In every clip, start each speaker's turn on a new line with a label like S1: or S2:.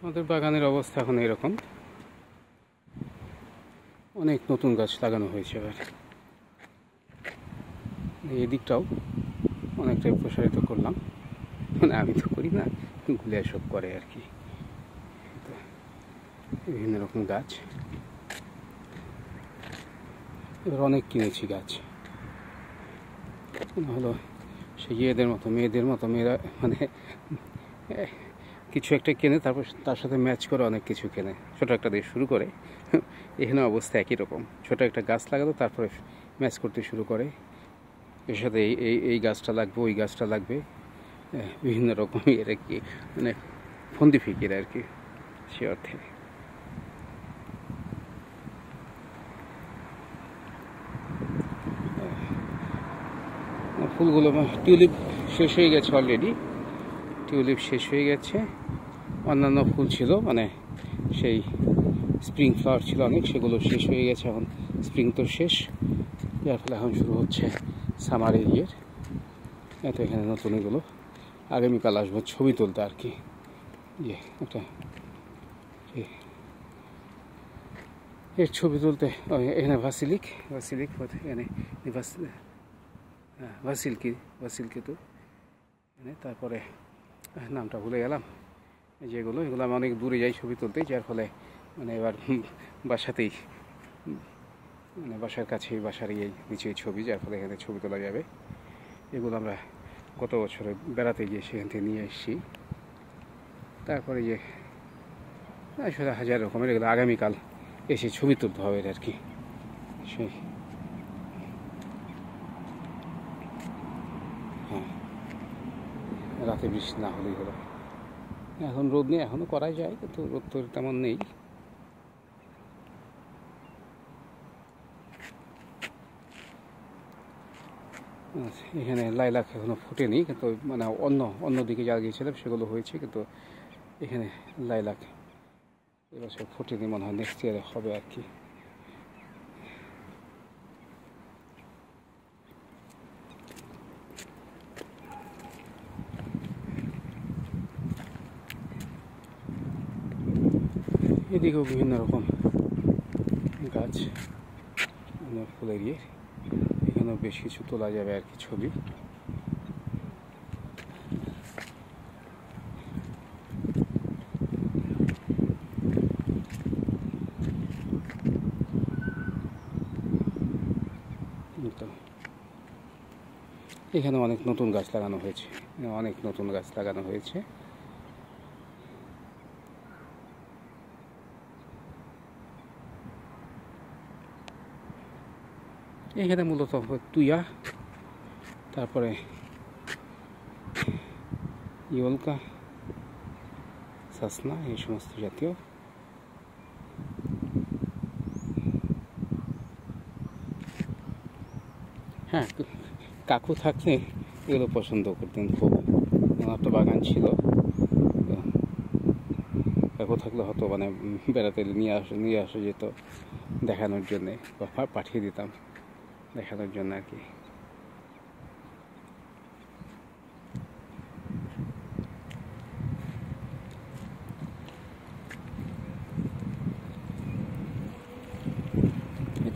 S1: আমাদের বাগানের অবস্থা এখন এরকম, অনেক নতুন গাছ লাগানো হয়েছে। এবার এই দিকটাও অনেকটাই প্রসারিত করলাম, মানে আমি তো করি না, গুলো এসব করে আর কি। বিভিন্ন রকম গাছ এবার অনেক কিনেছি গাছ, হলো সে মেয়েদের মতো মেয়েরা মানে কিছু একটা কেনে, তারপর তার সাথে ম্যাচ করে অনেক কিছু কেনে। ছোটো একটা দিয়ে শুরু করে, এখানে অবস্থা একই রকম। ছোটো একটা গাছ লাগাতো, তারপরে ম্যাচ করতে শুরু করে, এর সাথে এই গাছটা লাগবে, ওই গাছটা লাগবে, বিভিন্ন রকম এর আর কি, মানে ফন্দি ফিকির আর কি সে অর্থে। ফুলগুলো টিউলিপ শেষ হয়ে গেছে অলরেডি, টিউলিপ শেষ হয়ে গেছে। অন্যান্য ফুল ছিল, মানে সেই স্প্রিং ফ্লাওয়ার ছিল অনেক, সেগুলো শেষ হয়ে গেছে। এখন স্প্রিং তো শেষ, যার ফলে এখন শুরু হচ্ছে সামার এরিয়ার। এত এখানে নতুন এগুলো আগামীকাল আসবো ছবি তুলতে আর কি। যে একটা এর ছবি তুলতে এখানে ভাসিলিক এখানে ভাসিলকে তো মানে, তারপরে নামটা ভুলে গেলাম। এগুলো আমি অনেক দূরে যাই ছবি তুলতে, যার ফলে মানে এবার বাসাতেই, মানে বাসার কাছেই, বাসার নিচে ছবি, যার ফলে এখানে ছবি তোলা যাবে। এগুলো আমরা গত বছরে বেড়াতে গিয়ে সেখান থেকে নিয়ে এসেছি। তারপরে আসলে হাজার রকমের, এগুলো আগামীকাল এসে ছবি তুলতে হবে আর কি। সেই হ্যাঁ, রাতে বৃষ্টি না হলেই হলো। এখন রোদ নেই, এখনও করা যায়, কিন্তু রোদ তো তেমন নেই। এখানে লাইলাক এখনও ফুটেনি, কিন্তু মানে অন্য দিকে যা গিয়েছিলাম সেগুলো হয়েছে, কিন্তু এখানে লাইলাক এবছর ফুটেনি, মনে হয় নেক্সট ইয়ারে হবে আর কি। এদিকেও বিভিন্ন রকম গাছ, ফুলের এখানেও বেশ কিছু তোলা যাবে আর কি ছবি। এখানে অনেক নতুন গাছ লাগানো হয়েছে, এখানে মূলত তুয়া, তারপরে ইয়লকা, সাসনা, এই সমস্ত জাতীয়। হ্যাঁ, কাকু থাকলে এগুলো পছন্দ করতেন খুব। আমার একটা বাগান ছিল, কাকু থাকলে হয়তো মানে বেড়াতে নিয়ে আসা যেত দেখানোর জন্যে, বা পাঠিয়ে দিতাম দেখানোর জন্য আর কি।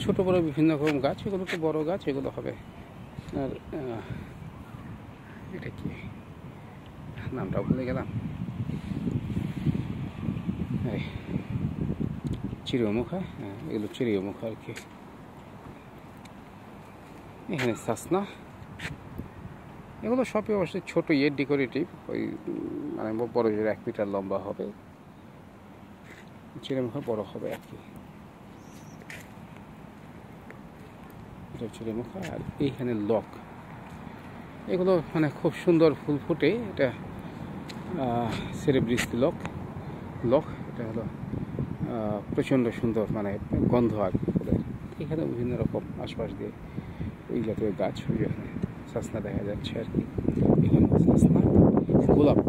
S1: ছোট বড় বিভিন্ন রকম গাছ, এগুলো তো বড় গাছ, এগুলো হবে। আর এটা কি নামটা ভুলে গেলাম, চিড়িয়ামুখা, হ্যাঁ এগুলো চিড়িয়ামুখা আর কি। এখানে সাসনা, এগুলো সবই অবশ্যই ছোটো ডেকোরেটিভ, ওই মানে বড় 1 মিটার লম্বা হবে, চিড়িয়ামুখা বড় হবে আর কি। এটা চিড়িয়ামুখা। আর এইখানে লক, এগুলো মানে খুব সুন্দর ফুল ফুটে। এটা সেরেব্রিস্টি লক, এটা হলো প্রচণ্ড সুন্দর, মানে গন্ধ আর কি ফুলের। এখানে বিভিন্ন রকম আশপাশ দিয়ে ওই জাতীয় গাছ, ওই জন্য সাসনা দেখা যাচ্ছে আর কি। এখানে সাসনা, গোলাপ